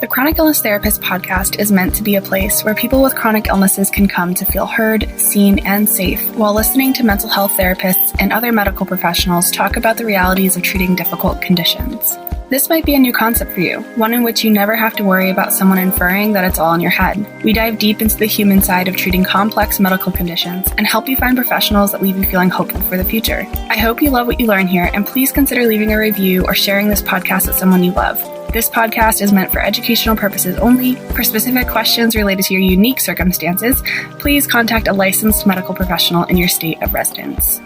The Chronic Illness Therapist podcast is meant to be a place where people with chronic illnesses can come to feel heard, seen, and safe while listening to mental health therapists and other medical professionals talk about the realities of treating difficult conditions. This might be a new concept for you, one in which you never have to worry about someone inferring that it's all in your head. We dive deep into the human side of treating complex medical conditions and help you find professionals that leave you feeling hopeful for the future. I hope you love what you learn here, and please consider leaving a review or sharing this podcast with someone you love. This podcast is meant for educational purposes only. For specific questions related to your unique circumstances, please contact a licensed medical professional in your state of residence.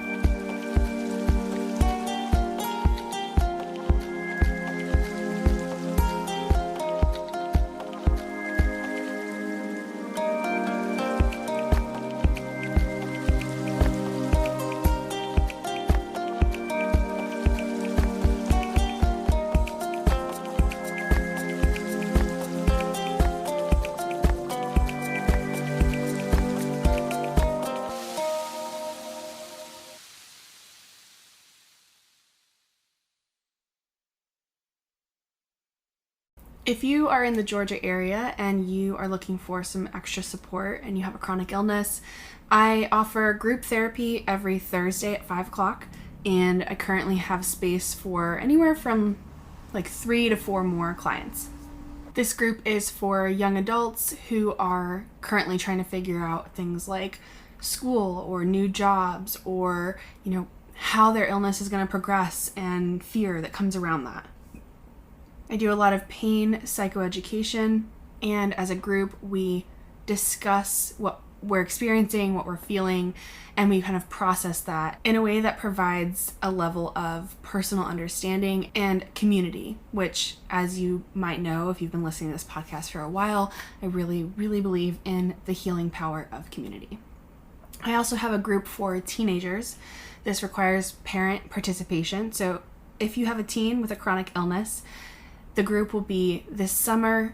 If you are in the Georgia area and you are looking for some extra support and you have a chronic illness, I offer group therapy every Thursday at 5 o'clock, and I currently have space for anywhere from like 3 to 4 more clients. This group is for young adults who are currently trying to figure out things like school or new jobs or, how their illness is going to progress and fear that comes around that. I do a lot of pain psychoeducation, and as a group, we discuss what we're experiencing, what we're feeling, and we kind of process that in a way that provides a level of personal understanding and community, which, as you might know if you've been listening to this podcast for a while, I really, really believe in the healing power of community. I also have a group for teenagers. This requires parent participation, so if you have a teen with a chronic illness, the group will be this summer,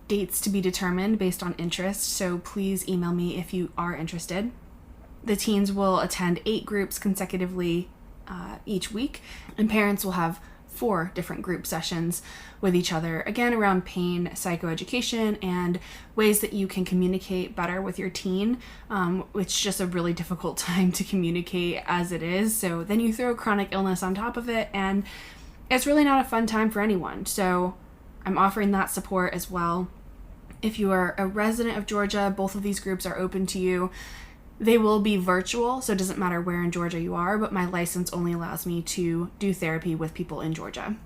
dates to be determined based on interest, so please email me if you are interested. The teens will attend 8 groups consecutively each week, and parents will have 4 different group sessions with each other, again around pain, psychoeducation, and ways that you can communicate better with your teen. It's just a really difficult time to communicate as it is, so then you throw chronic illness on top of it, and it's really not a fun time for anyone, so I'm offering that support as well. If you are a resident of Georgia, both of these groups are open to you. They will be virtual, so it doesn't matter where in Georgia you are, but my license only allows me to do therapy with people in Georgia.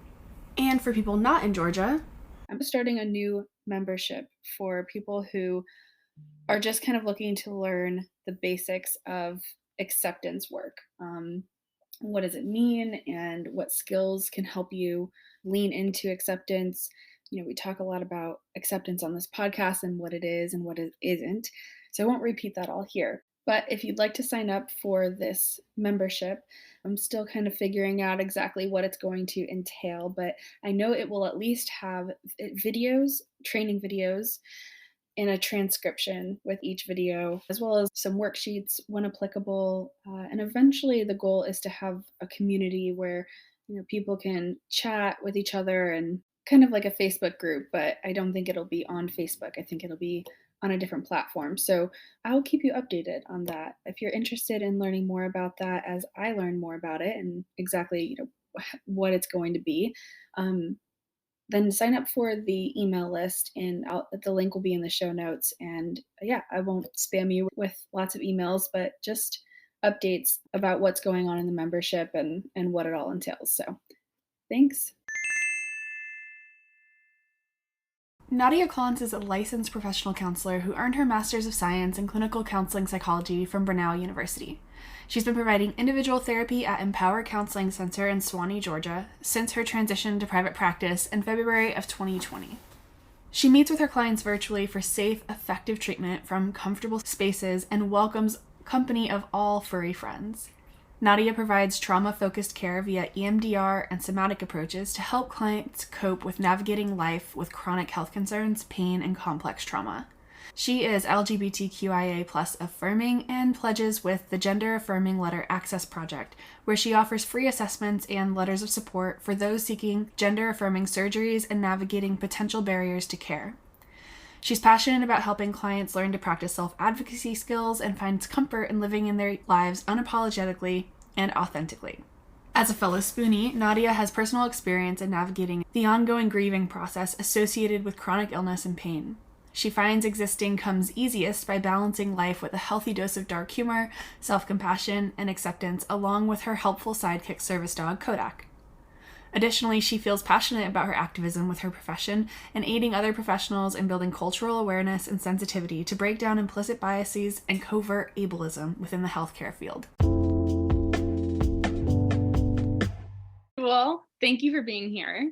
And for people not in Georgia, I'm starting a new membership for people who are just kind of looking to learn the basics of acceptance work. What does it mean, and what skills can help you lean into acceptance? We talk a lot about acceptance on this podcast and what it is and what it isn't, so I won't repeat that all here. But if you'd like to sign up for this membership, I'm still kind of figuring out exactly what it's going to entail, but I know it will at least have videos, training videos, and a transcription with each video, as well as some worksheets when applicable. And eventually the goal is to have a community where people can chat with each other, and kind of like a Facebook group, but I don't think it'll be on Facebook. I think it'll be on a different platform. So I'll keep you updated on that. If you're interested in learning more about that as I learn more about it and exactly what it's going to be, then sign up for the email list, and the link will be in the show notes. And I won't spam you with lots of emails, but just updates about what's going on in the membership and what it all entails. So thanks. Nadya Clontz is a licensed professional counselor who earned her Master's of Science in Clinical Counseling Psychology from Brunel University. She's been providing individual therapy at Empower Counseling Center in Spoonie, Georgia, since her transition to private practice in February of 2020. She meets with her clients virtually for safe, effective treatment from comfortable spaces and welcomes company of all furry friends. Nadya provides trauma-focused care via EMDR and somatic approaches to help clients cope with navigating life with chronic health concerns, pain, and complex trauma. She is LGBTQIA plus affirming and pledges with the Gender Affirming Letter Access Project, where she offers free assessments and letters of support for those seeking gender affirming surgeries and navigating potential barriers to care. She's passionate about helping clients learn to practice self-advocacy skills and finds comfort in living in their lives unapologetically and authentically. As a fellow Spoonie, Nadya has personal experience in navigating the ongoing grieving process associated with chronic illness and pain. She finds existing comes easiest by balancing life with a healthy dose of dark humor, self-compassion, and acceptance, along with her helpful sidekick service dog, Kodak. Additionally, she feels passionate about her activism with her profession and aiding other professionals in building cultural awareness and sensitivity to break down implicit biases and covert ableism within the healthcare field. Well, thank you for being here.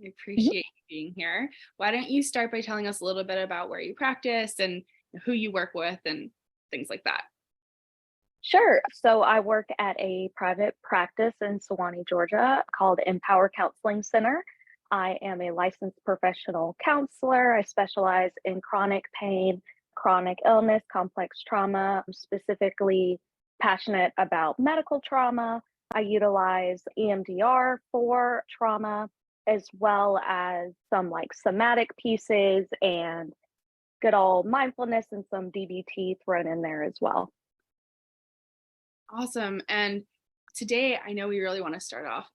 I appreciate you being here. Why don't you start by telling us a little bit about where you practice and who you work with and things like that? Sure. So I work at a private practice in Sewanee, Georgia called Empower Counseling Center. I am a licensed professional counselor. I specialize in chronic pain, chronic illness, complex trauma. I'm specifically passionate about medical trauma. I utilize EMDR for trauma, as well as some like somatic pieces and good old mindfulness and some DBT thrown in there as well. Awesome. And today, I know I really want to start off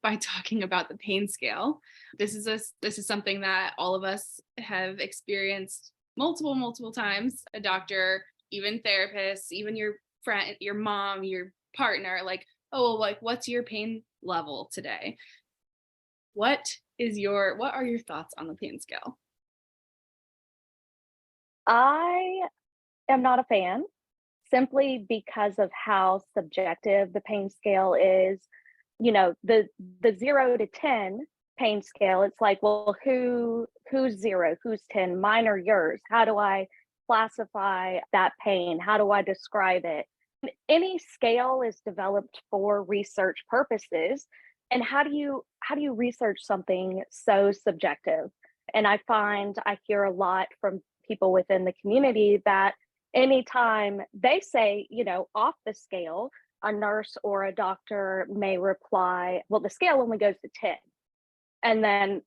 by talking about the pain scale. This is something that all of us have experienced multiple times. A doctor, even therapists, even your friend, your mom, your partner, like, oh, well, like, what's your pain level today? What are your thoughts on the pain scale? I am not a fan simply because of how subjective the pain scale is. You know, the 0 to 10 pain scale, it's like, well, who's 0, who's 10, mine or yours? How do I classify that pain? How do I describe it? Any scale is developed for research purposes. And how do you research something so subjective? And I hear a lot from people within the community that anytime they say, off the scale, a nurse or a doctor may reply, well, the scale only goes to 10. And then,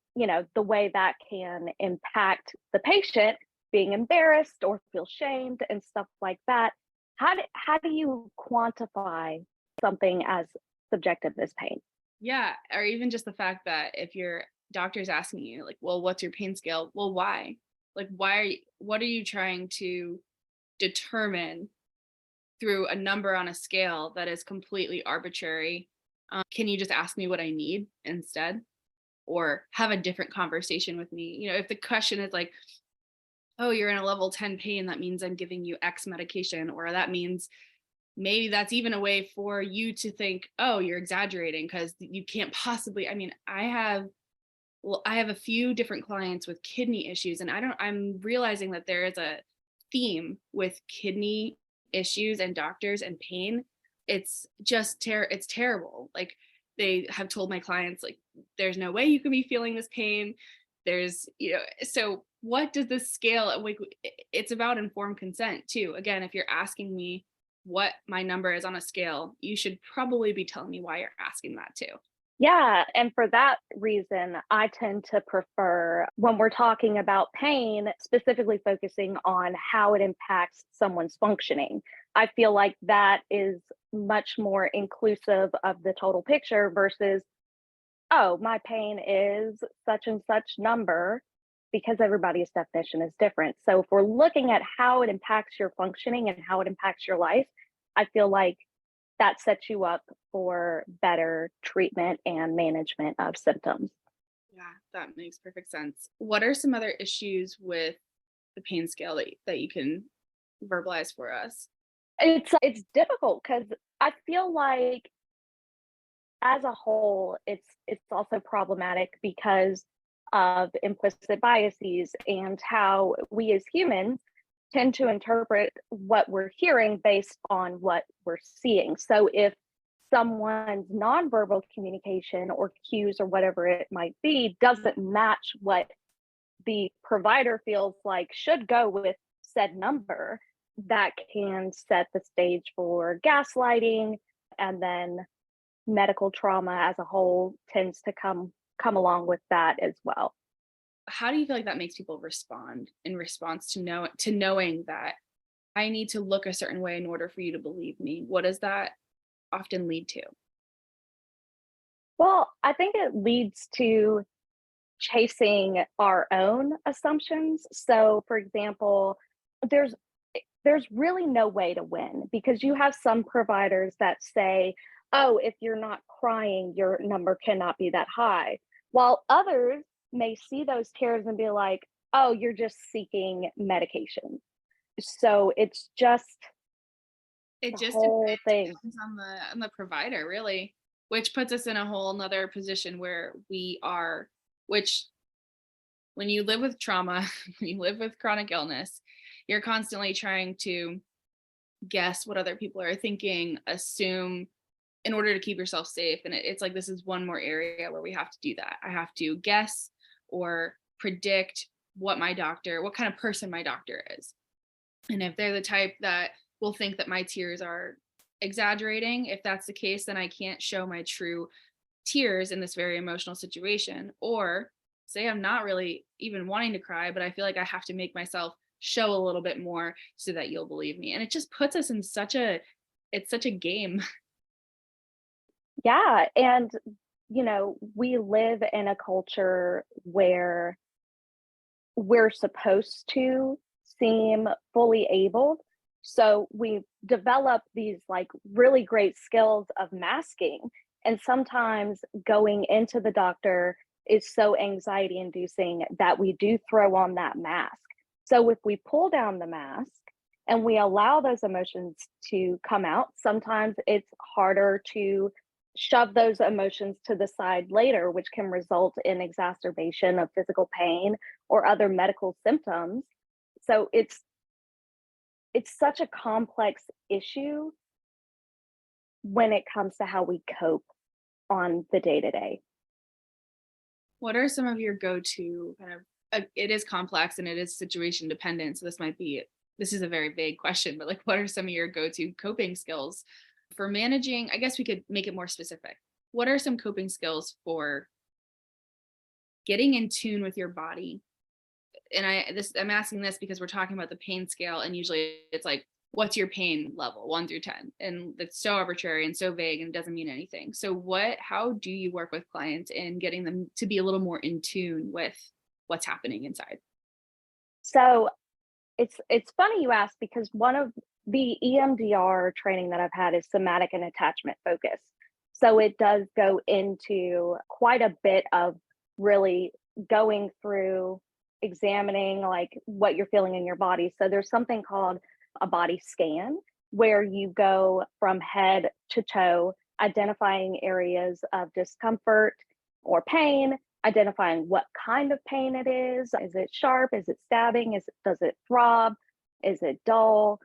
the way that can impact the patient being embarrassed or feel shamed and stuff like that. How do you quantify something as subjective as pain? Yeah, or even just the fact that if your doctor's asking you, like, well, what's your pain scale? Well, why? Like, what are you trying to determine through a number on a scale that is completely arbitrary? Can you just ask me what I need instead? Or have a different conversation with me? If the question is like, oh, you're in a level 10 pain, that means I'm giving you X medication, or that means maybe that's even a way for you to think, oh, you're exaggerating because you can't possibly. I mean, I have a few different clients with kidney issues, and I'm realizing that there is a theme with kidney issues and doctors and pain. It's just it's terrible. Like, they have told my clients, like, there's no way you can be feeling this pain. There's, so what does this scale, like, it's about informed consent too. Again, if you're asking me what my number is on a scale, you should probably be telling me why you're asking that too. Yeah. And for that reason, I tend to prefer, when we're talking about pain, specifically focusing on how it impacts someone's functioning. I feel like that is much more inclusive of the total picture versus, oh, my pain is such and such number, because everybody's definition is different. So if we're looking at how it impacts your functioning and how it impacts your life, I feel like that sets you up for better treatment and management of symptoms. Yeah, that makes perfect sense. What are some other issues with the pain scale that you can verbalize for us? It's difficult because I feel like as a whole, it's also problematic because of implicit biases and how we as humans tend to interpret what we're hearing based on what we're seeing. So if someone's nonverbal communication or cues or whatever it might be doesn't match what the provider feels like should go with said number, that can set the stage for gaslighting, and then medical trauma as a whole tends to come along with that as well. How do you feel like that makes people respond in response to knowing that I need to look a certain way in order for you to believe me? What does that often lead to? Well, I think it leads to chasing our own assumptions. So, for example, there's there's really no way to win, because you have some providers that say, "Oh, if you're not crying, your number cannot be that high." While others may see those tears and be like, "Oh, you're just seeking medication." So it's just It the just whole thing. depends on the provider, really, which puts us in a whole nother position where we are, which when you live with trauma, when you live with chronic illness, you're constantly trying to guess what other people are thinking, assume in order to keep yourself safe. And it's like this is one more area where we have to do that. I have to guess or predict what kind of person my doctor is. And if they're the type that will think that my tears are exaggerating, if that's the case, then I can't show my true tears in this very emotional situation. Or say I'm not really even wanting to cry, but I feel like I have to make myself show a little bit more so that you'll believe me. And it just puts us in it's such a game. Yeah, and we live in a culture where we're supposed to seem fully able. So we develop these like really great skills of masking. And sometimes going into the doctor is so anxiety inducing that we do throw on that mask. So if we pull down the mask and we allow those emotions to come out, sometimes it's harder to shove those emotions to the side later, which can result in exacerbation of physical pain or other medical symptoms. So it's such a complex issue when it comes to how we cope on the day to day. What are some of your go-to kind of, it is complex and it is situation dependent. So this is a very vague question, but like, what are some of your go-to coping skills for managing? I guess we could make it more specific. What are some coping skills for getting in tune with your body? And I'm asking this because we're talking about the pain scale, and usually it's like, what's your pain level, 1 through 10? And it's so arbitrary and so vague and it doesn't mean anything. So how do you work with clients in getting them to be a little more in tune with what's happening inside? So it's funny you ask, because one of the EMDR training that I've had is somatic and attachment focus. So it does go into quite a bit of really going through examining like what you're feeling in your body. So there's something called a body scan, where you go from head to toe, identifying areas of discomfort or pain, identifying what kind of pain it is. Is it sharp? Is it stabbing? Does it throb? Is it dull?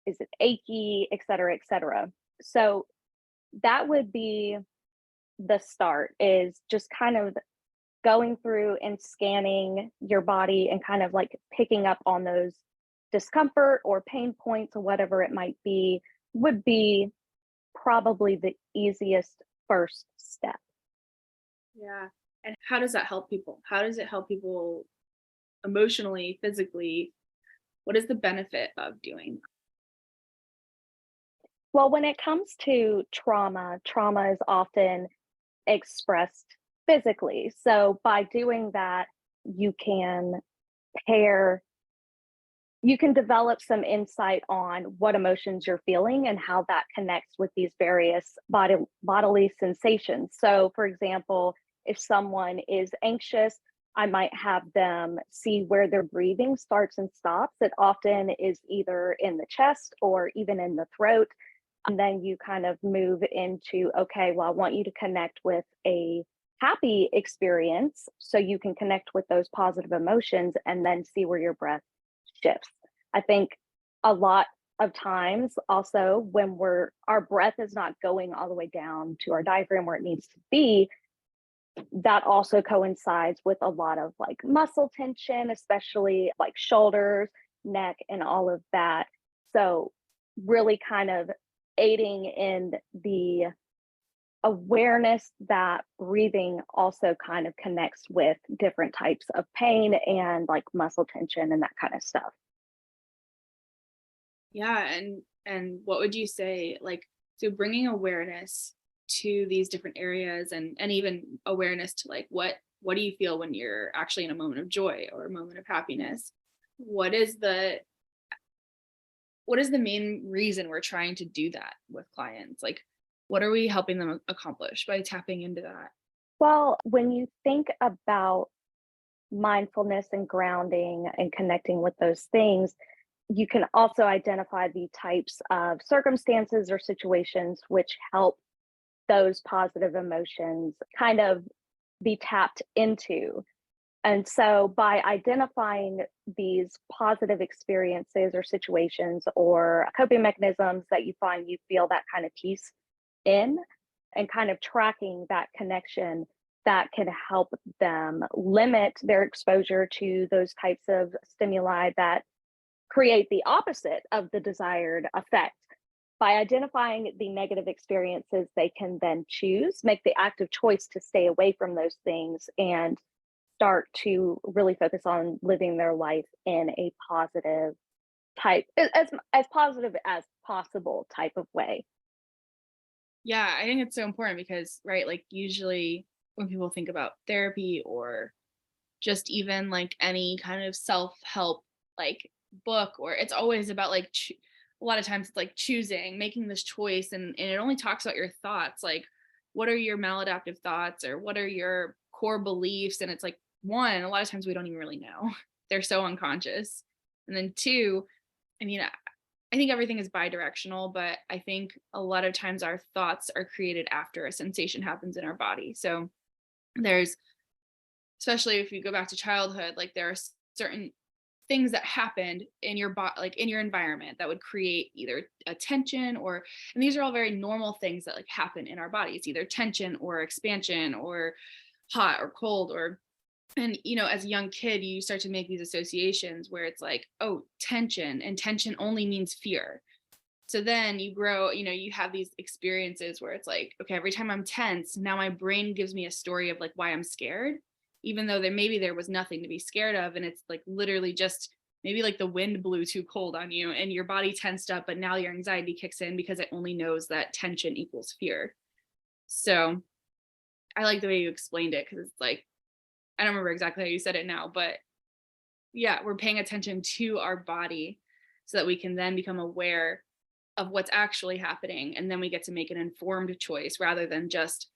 Is it achy, et cetera, et cetera. So that would be the start, is just kind of going through and scanning your body and kind of like picking up on those discomfort or pain points or whatever it might be, would be probably the easiest first step. Yeah. And how does that help people? How does it help people emotionally, physically? What is the benefit of doing? Well, when it comes to trauma is often expressed physically. So by doing that, you can pair you can develop some insight on what emotions you're feeling and how that connects with these various bodily sensations. So, for example, if someone is anxious, I might have them see where their breathing starts and stops. It often is either in the chest or even in the throat. And then you kind of move into, okay, well, I want you to connect with a happy experience so you can connect with those positive emotions and then see where your breath shifts. I think a lot of times also when our breath is not going all the way down to our diaphragm where it needs to be, that also coincides with a lot of like muscle tension, especially like shoulders, neck, and all of that. So, really kind of aiding in the awareness that breathing also kind of connects with different types of pain and like muscle tension and that kind of stuff. Yeah, and what would you say, like, so bringing awareness to these different areas, and even awareness to like what do you feel when you're actually in a moment of joy or a moment of happiness? What is the what is the main reason we're trying to do that with clients? Like, what are we helping them accomplish by tapping into that? Well, when you think about mindfulness and grounding and connecting with those things, you can also identify the types of circumstances or situations which help those positive emotions kind of be tapped into. And so, by identifying these positive experiences or situations or coping mechanisms that you find you feel that kind of peace in, and kind of tracking that connection, that can help them limit their exposure to those types of stimuli that create the opposite of the desired effect. By identifying the negative experiences, they can then make the active choice to stay away from those things and start to really focus on living their life in a positive type, as positive as possible type of way. Yeah, I think it's so important because, right, like usually when people think about therapy or just even like any kind of self-help like book, or it's always about like a lot of times it's like choosing, making this choice, and it only talks about your thoughts, like what are your maladaptive thoughts or what are your core beliefs, and it's like, one, a lot of times we don't even really know. They're so unconscious. And then two, I mean, I think everything is bi-directional, but I think a lot of times our thoughts are created after a sensation happens in our body. So there's, especially if you go back to childhood, like there are certain things that happened in your body, like in your environment, that would create either a tension, or, and these are all very normal things that like happen in our bodies, either tension or expansion or hot or cold, or, and as a young kid you start to make these associations where it's like, oh, tension, and tension only means fear. So then you grow, you have these experiences where it's like, okay, every time I'm tense, now my brain gives me a story of like why I'm scared, even though there was nothing to be scared of. And it's like literally just maybe like the wind blew too cold on you and your body tensed up, but now your anxiety kicks in because it only knows that tension equals fear. So I like the way you explained it, because it's like, I don't remember exactly how you said it now, but yeah, we're paying attention to our body so that we can then become aware of what's actually happening. And then we get to make an informed choice rather than just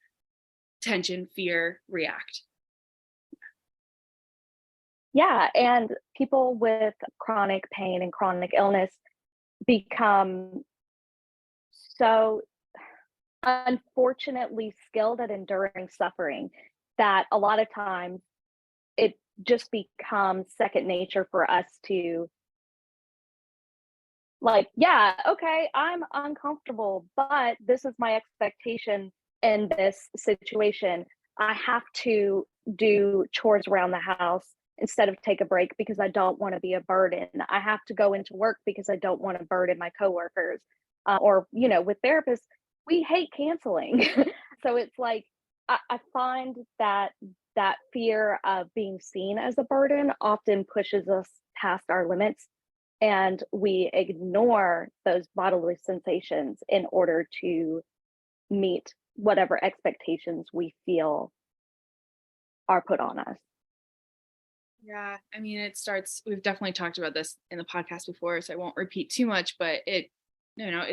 tension, fear, react. Yeah, and people with chronic pain and chronic illness become so unfortunately skilled at enduring suffering that a lot of times it just becomes second nature for us to, like, yeah, okay, I'm uncomfortable, but this is my expectation in this situation. I have to do chores around the house instead of take a break because I don't want to be a burden. I have to go into work because I don't want to burden my coworkers. Or, with therapists, we hate canceling. So it's like, I find that that fear of being seen as a burden often pushes us past our limits, and we ignore those bodily sensations in order to meet whatever expectations we feel are put on us. Yeah, I mean, we've definitely talked about this in the podcast before, so I won't repeat too much, but it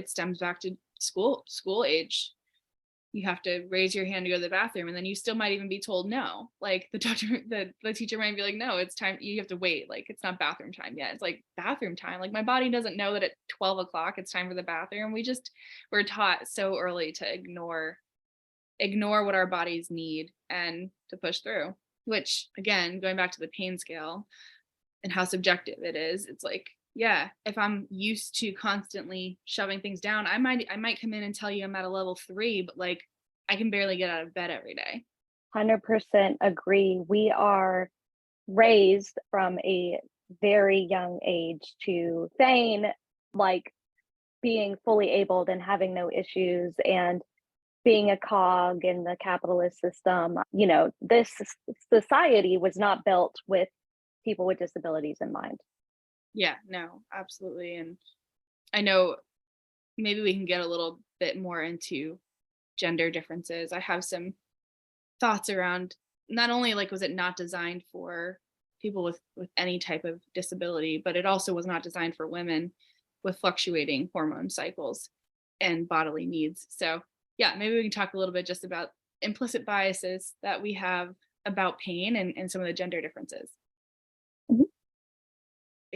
stems back to school age. You have to raise your hand to go to the bathroom, and then you still might even be told no. Like the teacher might be like, no, it's time, you have to wait, like it's not bathroom time yet. It's like bathroom time, like my body doesn't know that at 12 o'clock it's time for the bathroom. We're taught so early to ignore what our bodies need and to push through, which again, going back to the pain scale and how subjective it is, it's like, yeah, if I'm used to constantly shoving things down, I might come in and tell you I'm at a level 3, but like I can barely get out of bed every day. 100% agree. We are raised from a very young age to feign like being fully abled and having no issues and being a cog in the capitalist system. You know, this society was not built with people with disabilities in mind. Yeah, no, absolutely. And I know maybe we can get a little bit more into gender differences. I have some thoughts around not only like was it not designed for people with any type of disability, but it also was not designed for women with fluctuating hormone cycles and bodily needs. So yeah, maybe we can talk a little bit just about implicit biases that we have about pain and some of the gender differences. Mhm.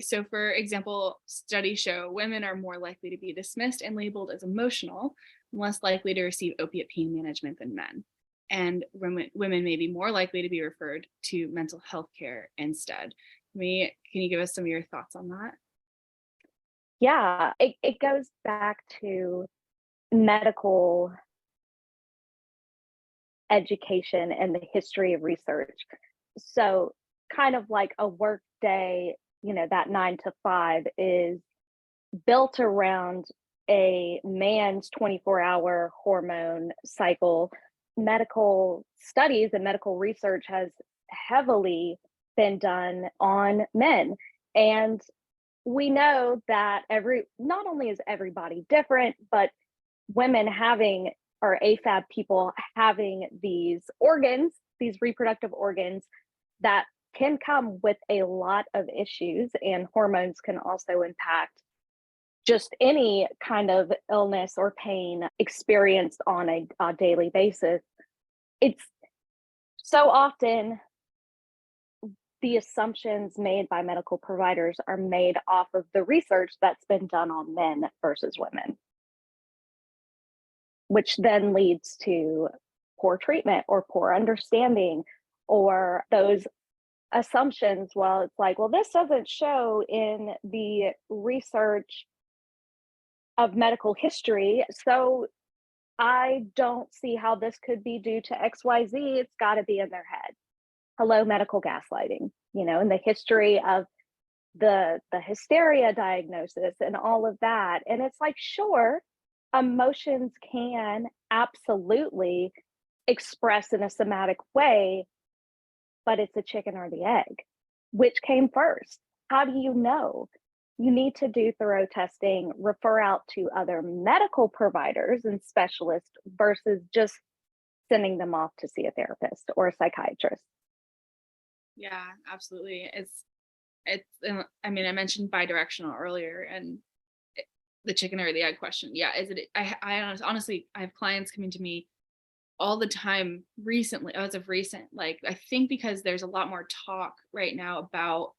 So for example, studies show women are more likely to be dismissed and labeled as emotional, and less likely to receive opiate pain management than men. And women may be more likely to be referred to mental health care instead. Can you give us some of your thoughts on that? Yeah, it goes back to medical education and the history of research. So, kind of like a work day, you know, that 9 to 5 is built around a man's 24-hour hormone cycle. Medical studies and medical research has heavily been done on men. And we know that not only is everybody different, but women having or AFAB people having these organs, these reproductive organs that can come with a lot of issues, and hormones can also impact just any kind of illness or pain experienced on a daily basis. It's so often the assumptions made by medical providers are made off of the research that's been done on men versus women, which then leads to poor treatment or poor understanding or those assumptions. Well, it's like, well, this doesn't show in the research of medical history, so I don't see how this could be due to XYZ. It's got to be in their head. Hello, medical gaslighting, you know, and the history of the hysteria diagnosis and all of that. And it's like, sure, emotions can absolutely express in a somatic way, but it's a chicken or the egg. Which came first? How do you know? You need to do thorough testing, refer out to other medical providers and specialists versus just sending them off to see a therapist or a psychiatrist. Yeah, absolutely. I mean, I mentioned bidirectional earlier, and the chicken or the egg question. Yeah, is it? Honestly, I have clients coming to me all the time recently, as of recent. Like, I think because there's a lot more talk right now about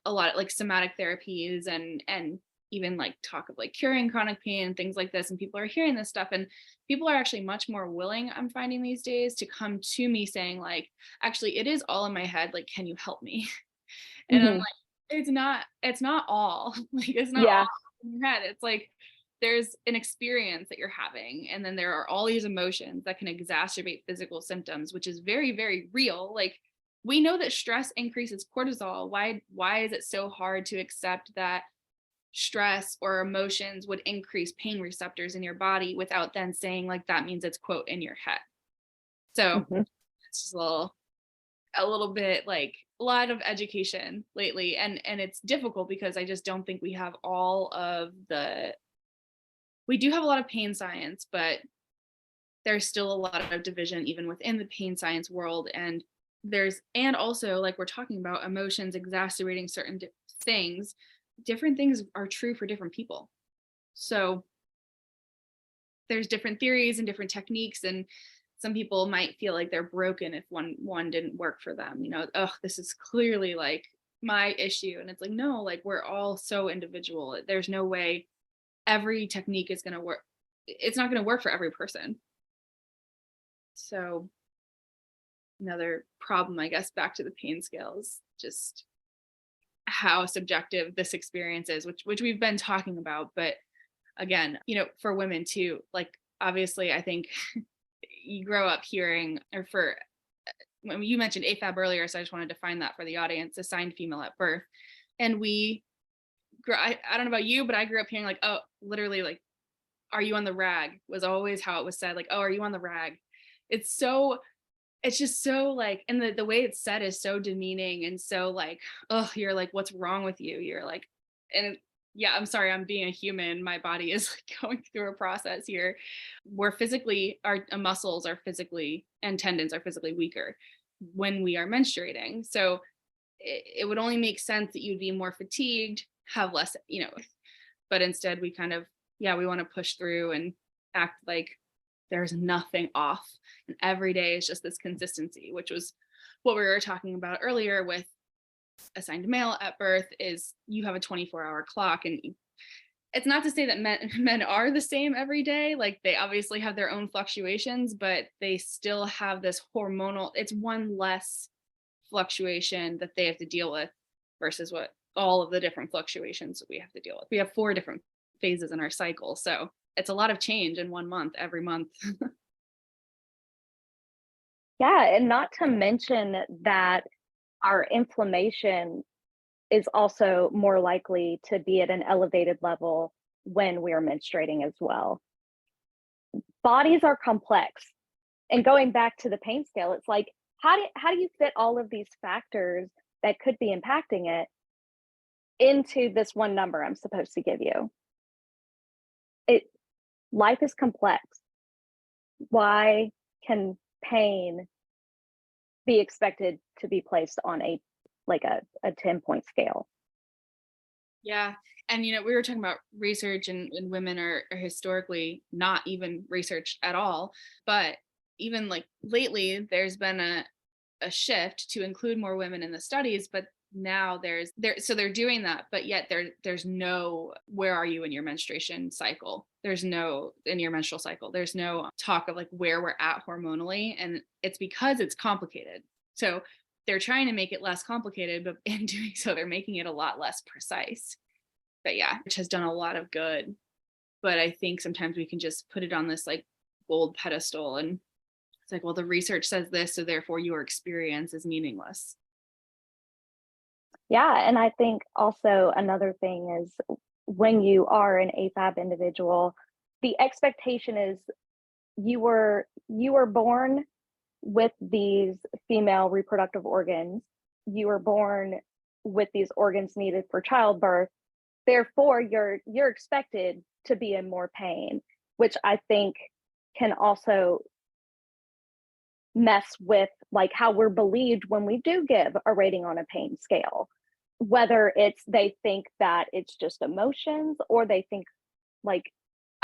a lot of like somatic therapies and even like talk of like curing chronic pain and things like this, and people are hearing this stuff, and people are actually much more willing, I'm finding these days, to come to me saying like, actually it is all in my head, like, can you help me? And I'm Mhm. like, it's not all like, it's not all Yeah. in your head. It's like there's an experience that you're having, and then there are all these emotions that can exacerbate physical symptoms, which is very, very real. Like, we know that stress increases cortisol. Why is it so hard to accept that stress or emotions would increase pain receptors in your body without then saying like that means it's quote in your head? So Mhm. it's just a little bit like a lot of education lately, and it's difficult because I just don't think we have all of the we do have a lot of pain science, but there's still a lot of division even within the pain science world. And also, like we're talking about, emotions exacerbating certain things. Different things are true for different people. So there's different theories and different techniques, and some people might feel like they're broken if one didn't work for them. Oh, this is clearly like my issue, and it's like, no, like we're all so individual. There's no way every technique is going to work. It's not going to work for every person. So another problem, I guess, back to the pain scale is just how subjective this experience is, which we've been talking about. But again, for women too, like obviously I think you grow up hearing, or for when you mentioned AFAB earlier, so I just wanted to define that for the audience, assigned female at birth. And I don't know about you, but I grew up hearing like, oh, literally like, are you on the rag was always how it was said. Like, oh, are you on the rag? It's just so like, and the way it's said is so demeaning and so like, oh, you're like, what's wrong with you? You're like, and yeah, I'm sorry, I'm being a human. My body is like going through a process here. We're physically, our muscles are physically and tendons are physically weaker when we are menstruating. So it would only make sense that you'd be more fatigued, have less, but instead we kind of, yeah, we want to push through and act like there's nothing off. And every day is just this consistency, which was what we were talking about earlier with assigned male at birth is you have a 24-hour clock. And it's not to say that men are the same every day. Like they obviously have their own fluctuations, but they still have this hormonal, it's one less fluctuation that they have to deal with versus what all of the different fluctuations that we have to deal with. We have 4 different phases in our cycle. So it's a lot of change in 1 month, every month. Yeah, and not to mention that our inflammation is also more likely to be at an elevated level when we are menstruating as well. Bodies are complex. And going back to the pain scale, it's like, how do you fit all of these factors that could be impacting it into this one number I'm supposed to give you? Life is complex. Why can pain be expected to be placed on a 10-point scale? Yeah. And, we were talking about research and women are historically not even researched at all. But even like lately, there's been a shift to include more women in the studies, but now so they're doing that, but yet there's no, where are you in your menstruation cycle? There's no, in your menstrual cycle, there's no talk of like where we're at hormonally. And it's because it's complicated. So they're trying to make it less complicated, but in doing so, they're making it a lot less precise. But yeah, which has done a lot of good. But I think sometimes we can just put it on this like gold pedestal and it's like, well, the research says this, so therefore your experience is meaningless. Yeah, and I think also another thing is when you are an AFAB individual, the expectation is you were born with these female reproductive organs. You were born with these organs needed for childbirth. Therefore, you're expected to be in more pain, which I think can also mess with like how we're believed when we do give a rating on a pain scale, whether it's they think that it's just emotions or they think like,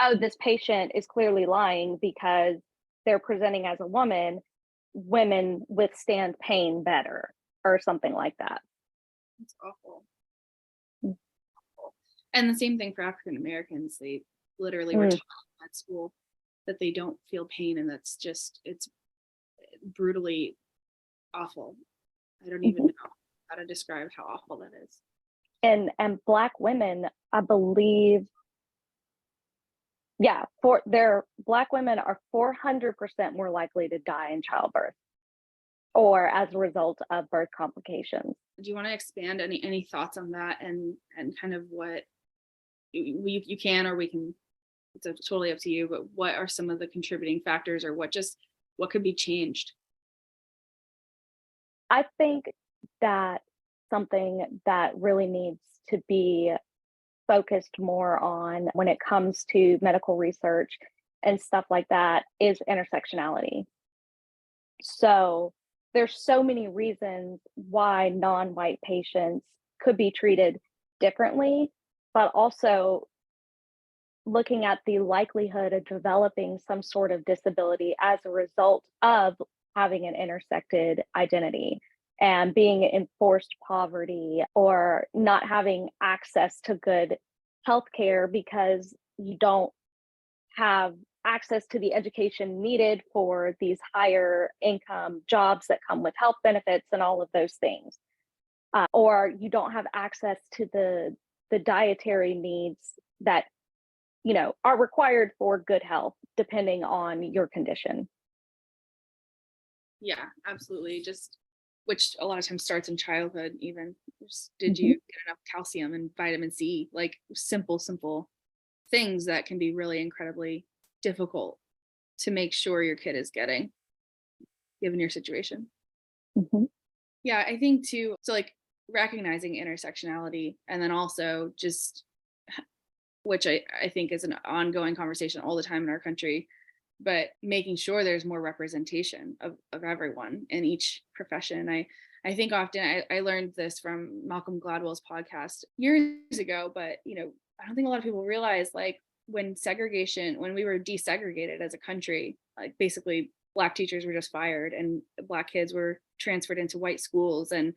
oh, this patient is clearly lying because they're presenting as a woman withstand pain better or something like that. It's awful. And the same thing for African Americans. They literally were taught at school that they don't feel pain, and that's just, it's brutally awful. I don't even know how to describe how awful that is. And Black women, I believe, Black women are 400% more likely to die in childbirth or as a result of birth complications. Do you want to expand any thoughts on that and kind of what you can, or we can, it's totally up to you, but what are some of the contributing factors or what could be changed? I think that something that really needs to be focused more on when it comes to medical research and stuff like that is intersectionality. So there's so many reasons why non-white patients could be treated differently, but also looking at the likelihood of developing some sort of disability as a result of having an intersected identity and being in forced poverty or not having access to good healthcare because you don't have access to the education needed for these higher income jobs that come with health benefits and all of those things. Or you don't have access to the dietary needs that, are required for good health, depending on your condition. Yeah, absolutely. Just which a lot of times starts in childhood even. Just, did Mhm. you get enough calcium and vitamin C? Like simple things that can be really incredibly difficult to make sure your kid is getting given your situation. Mhm. Yeah, I think too, so like recognizing intersectionality and then also just which I think is an ongoing conversation all the time in our country, but making sure there's more representation of everyone in each profession. I think often I learned this from Malcolm Gladwell's podcast years ago, but I don't think a lot of people realize like when we were desegregated as a country, like basically Black teachers were just fired and Black kids were transferred into white schools and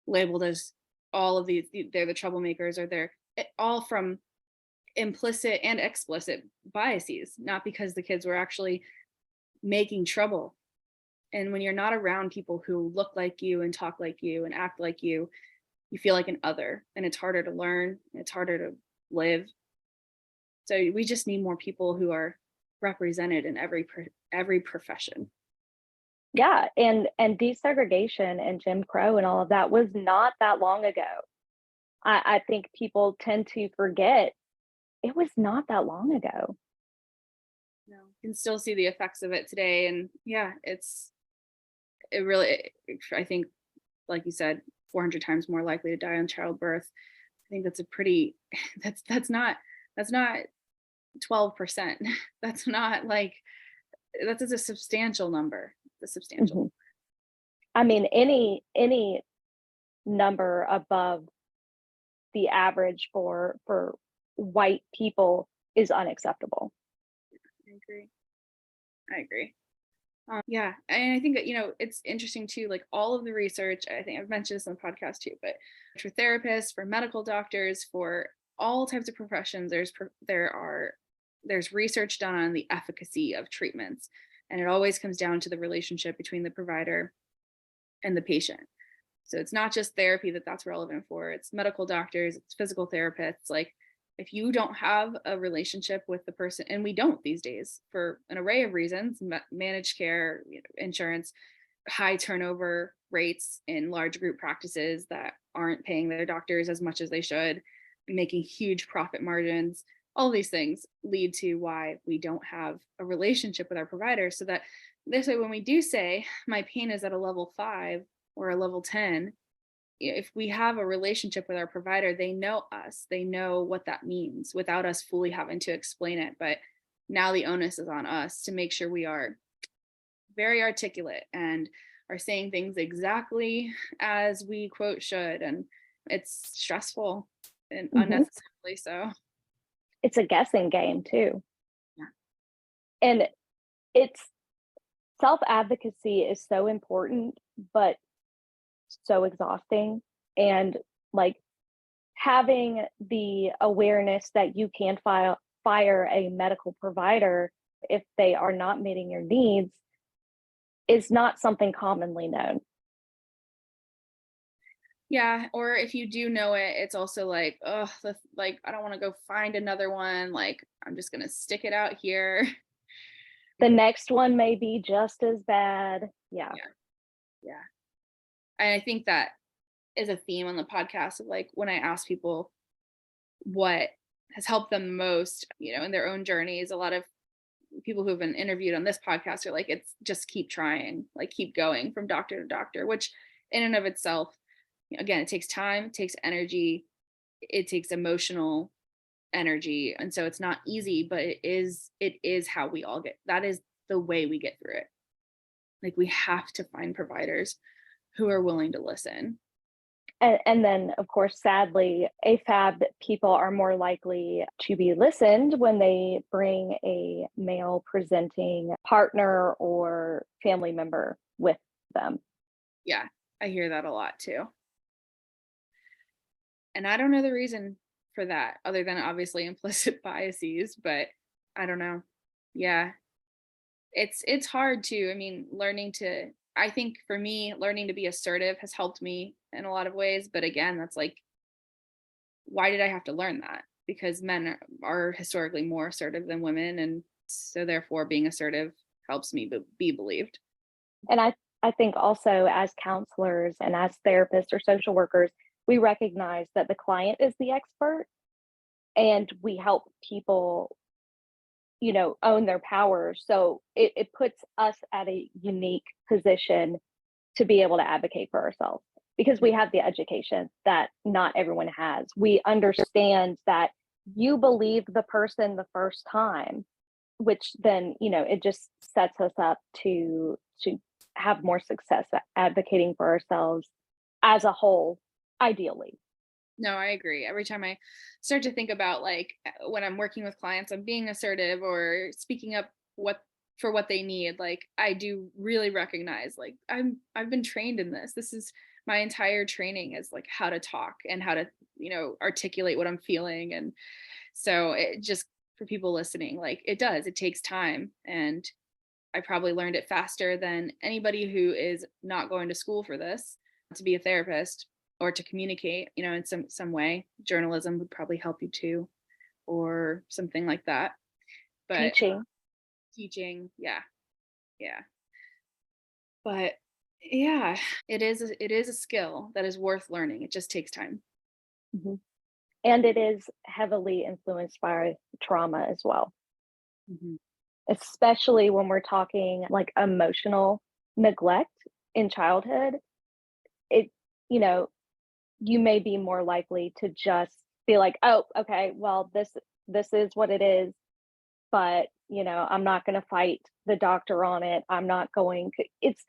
labeled as all of these, they're the troublemakers, or they're all from implicit and explicit biases, not because the kids were actually making trouble. And when you're not around people who look like you and talk like you and act like you feel like an other, and it's harder to learn, it's harder to live. So we just need more people who are represented in every profession. Yeah, and desegregation and Jim Crow and all of that was not that long ago. I think people tend to forget it was not that long ago. You can still see the effects of it today, and yeah, it really, I think, like you said, 400 times more likely to die in childbirth. I think that's a pretty that's not 12%. That's not like, that's a substantial number. A substantial. Mhm. I mean, any number above the average for white people is unacceptable. I agree. I agree. Yeah, and I think that it's interesting too. Like all of the research, I think I've mentioned this on the podcast too, but for therapists, for medical doctors, for all types of professions, there's research done on the efficacy of treatments, and it always comes down to the relationship between the provider and the patient. So it's not just therapy that's relevant for, it's medical doctors, it's physical therapists. Like if you don't have a relationship with the person, and we don't these days for an array of reasons, managed care, insurance, high turnover rates in large group practices that aren't paying their doctors as much as they should, making huge profit margins. All these things lead to why we don't have a relationship with our providers. So that this way, when we do say my pain is at a level 5 or a level 10, if we have a relationship with our provider, they know us, they know what that means without us fully having to explain it. But now the onus is on us to make sure we are very articulate and are saying things exactly as we quote should. And it's stressful and Mhm. unnecessarily so. It's a guessing game too. Yeah. And it's self-advocacy is so important, but so exhausting. And like having the awareness that you can fire a medical provider if they are not meeting your needs is not something commonly known. Yeah, or if you do know it, it's also like, oh, like I don't want to go find another one. Like I'm just gonna stick it out here. The next one may be just as bad. Yeah. Yeah, yeah. And I think that is a theme on the podcast of like when I ask people what has helped them most, in their own journeys. A lot of people who have been interviewed on this podcast are like, it's just keep trying, like keep going from doctor to doctor, which in and of itself, again, it takes time, it takes energy, it takes emotional energy. And so it's not easy, but it is how we all get, that is the way we get through it. Like we have to find providers who are willing to listen. And then, of course, sadly, AFAB people are more likely to be listened when they bring a male presenting partner or family member with them. Yeah, I hear that a lot too. And I don't know the reason for that other than obviously implicit biases, but I don't know. Yeah. It's hard too. I mean, I think for me, learning to be assertive has helped me in a lot of ways, but again, that's like, why did I have to learn that? Because men are historically more assertive than women, and so therefore being assertive helps me be believed. And I think also as counselors and as therapists or social workers, we recognize that the client is the expert and we help people, own their power. So it puts us at a unique position to be able to advocate for ourselves because we have the education that not everyone has. We understand that you believe the person the first time, which then, it just sets us up to have more success at advocating for ourselves as a whole, ideally. No, I agree. Every time I start to think about like when I'm working with clients, I'm being assertive or speaking up what they need. Like I do really recognize like I've been trained in this. This is my entire training is like how to talk and how to, articulate what I'm feeling. And so it just for people listening, like it takes time. And I probably learned it faster than anybody who is not going to school for this to be a therapist or to communicate, in some way. Journalism would probably help you too, or something like that. But Teaching. teaching, yeah, yeah. But yeah, it is a skill that is worth learning. It just takes time. Mhm. And it is heavily influenced by trauma as well, Mhm. especially when we're talking like emotional neglect in childhood. It, you know, you may be more likely to just be like, "Oh, okay, well, this is what it is, but, I'm not gonna fight the doctor on it. I'm not going to." It's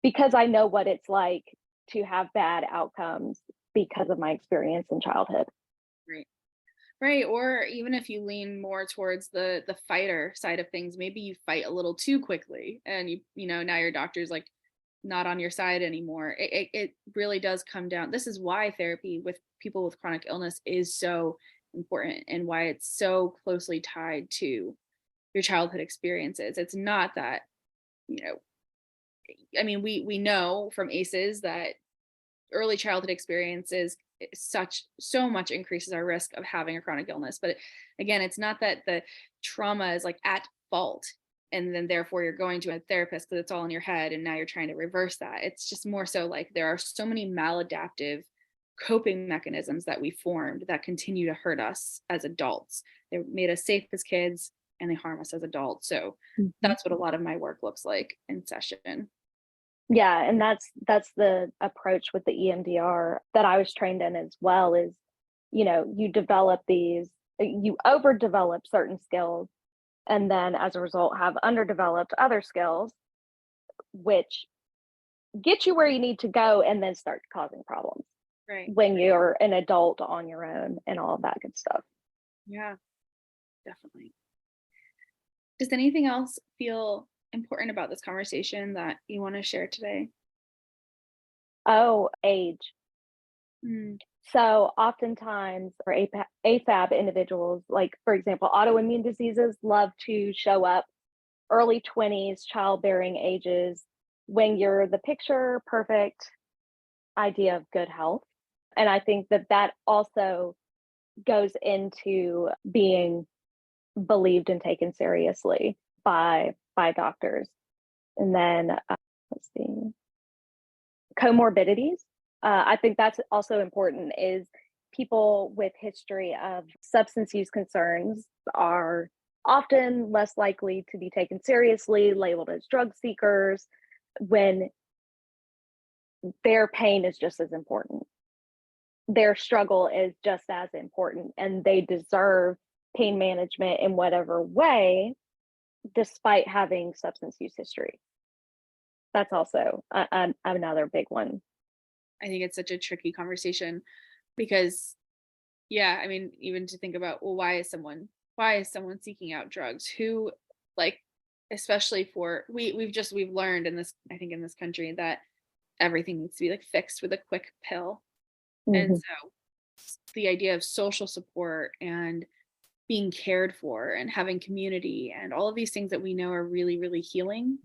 because I know what it's like to have bad outcomes because of my experience in childhood. Right. Right. Or even if you lean more towards the fighter side of things, maybe you fight a little too quickly and now your doctor's like not on your side anymore. It really does come down. This is why therapy with people with chronic illness is so important and why it's so closely tied to your childhood experiences. It's not that, you know, I mean, we know from ACEs that early childhood experiences so much increases our risk of having a chronic illness. But again, it's not that the trauma is like at fault and then therefore you're going to a therapist because it's all in your head and now you're trying to reverse that. It's just more so like there are so many maladaptive coping mechanisms that we formed that continue to hurt us as adults. They made us safe as kids and they harm us as adults. So Mhm. that's what a lot of my work looks like in session. Yeah, and that's the approach with the EMDR that I was trained in as well is, you develop you overdevelop certain skills and then as a result have underdeveloped other skills, which get you where you need to go and then start causing problems Right. when you're an adult on your own and all of that good stuff. Yeah, definitely. Does anything else feel important about this conversation that you want to share today? Oh, age. Mm, So oftentimes for AFAB individuals, like for example, autoimmune diseases love to show up early 20s, childbearing ages, when you're the picture perfect idea of good health. And I think that that also goes into being believed and taken seriously by doctors. And then let's see, comorbidities. I think that's also important is people with history of substance use concerns are often less likely to be taken seriously, labeled as drug seekers, when their pain is just as important. Their struggle is just as important, and they deserve pain management in whatever way, despite having substance use history. That's also another big one. I think it's such a tricky conversation because, yeah, I mean, even to think about, well, why is someone seeking out drugs? Who, like, especially for we've learned in this, I think in this country that everything needs to be like fixed with a quick pill, and Mhm. so the idea of social support and being cared for and having community and all of these things that we know are really, really healing,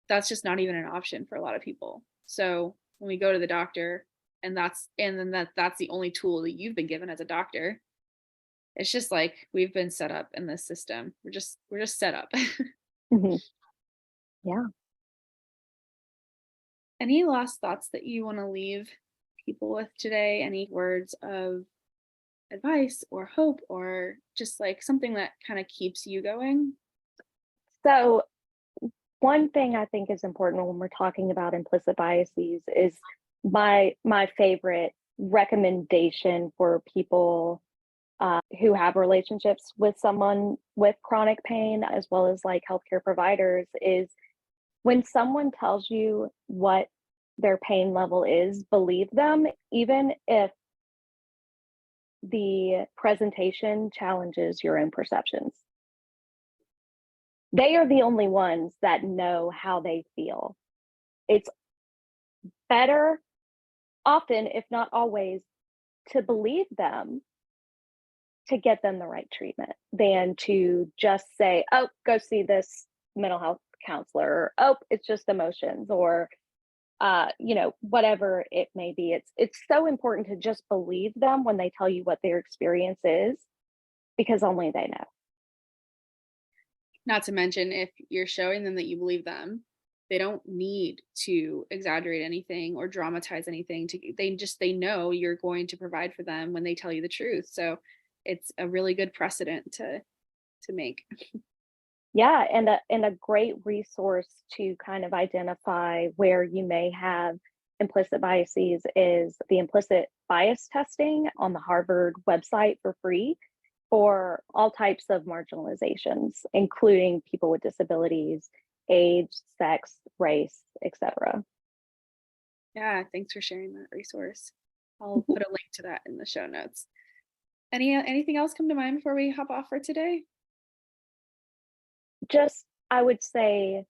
that's just not even an option for a lot of people. So when we go to the doctor and then that's the only tool that you've been given as a doctor, it's just like we've been set up in this system. We're just set up. Mhm. Yeah. Any last thoughts that you want to leave people with today? Any words of advice or hope or just like something that kind of keeps you going? So, one thing I think is important when we're talking about implicit biases is my favorite recommendation for people who have relationships with someone with chronic pain, as well as like healthcare providers, is when someone tells you what their pain level is, believe them, even if the presentation challenges your own perceptions. They are the only ones that know how they feel. It's better, often, if not always, to believe them to get them the right treatment than to just say, oh, go see this mental health counselor, or oh, it's just emotions, or whatever it may be. It's so important to just believe them when they tell you what their experience is, because only they know. Not to mention, if you're showing them that you believe them, they don't need to exaggerate anything or dramatize anything. They know you're going to provide for them when they tell you the truth. So it's a really good precedent to make. Yeah, and a great resource to kind of identify where you may have implicit biases is the implicit bias testing on the Harvard website for free for all types of marginalizations, including people with disabilities, age, sex, race, etc. Yeah, thanks for sharing that resource. I'll put a link to that in the show notes. Anything else come to mind before we hop off for today? Just, I would say,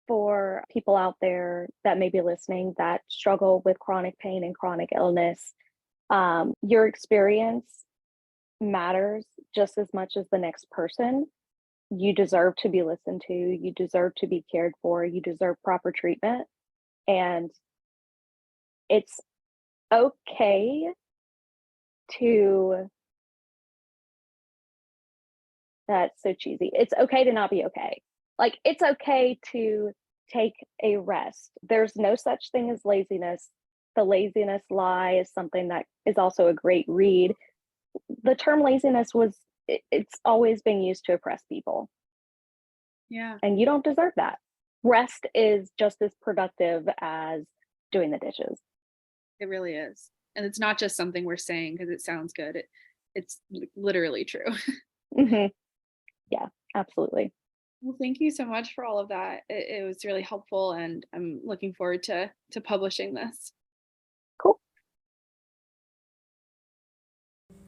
for people out there that may be listening that struggle with chronic pain and chronic illness, your experience matters just as much as the next person. You deserve to be listened to. You deserve to be cared for. You deserve proper treatment. And it's okay to, that's so cheesy. It's okay to not be okay. Like, it's okay to take a rest. There's no such thing as laziness. The Laziness Lie is something that is also a great read. The term laziness it's always being used to oppress people. Yeah. And you don't deserve that. Rest is just as productive as doing the dishes. It really is. And it's not just something we're saying because it sounds good. It's literally true. Mm-hmm. Yeah, absolutely. Well, thank you so much for all of that. It was really helpful, and I'm looking forward to publishing this. Cool.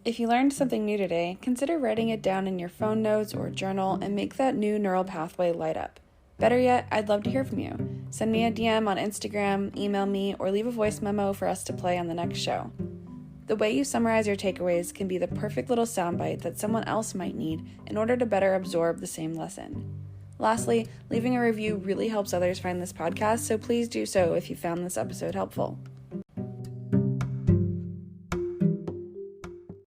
If you learned something new today, consider writing it down in your phone notes or journal and make that new neural pathway light up. Better yet, I'd love to hear from you. Send me a DM on Instagram, email me, or leave a voice memo for us to play on the next show. The way you summarize your takeaways can be the perfect little soundbite that someone else might need in order to better absorb the same lesson. Lastly, leaving a review really helps others find this podcast, so please do so if you found this episode helpful.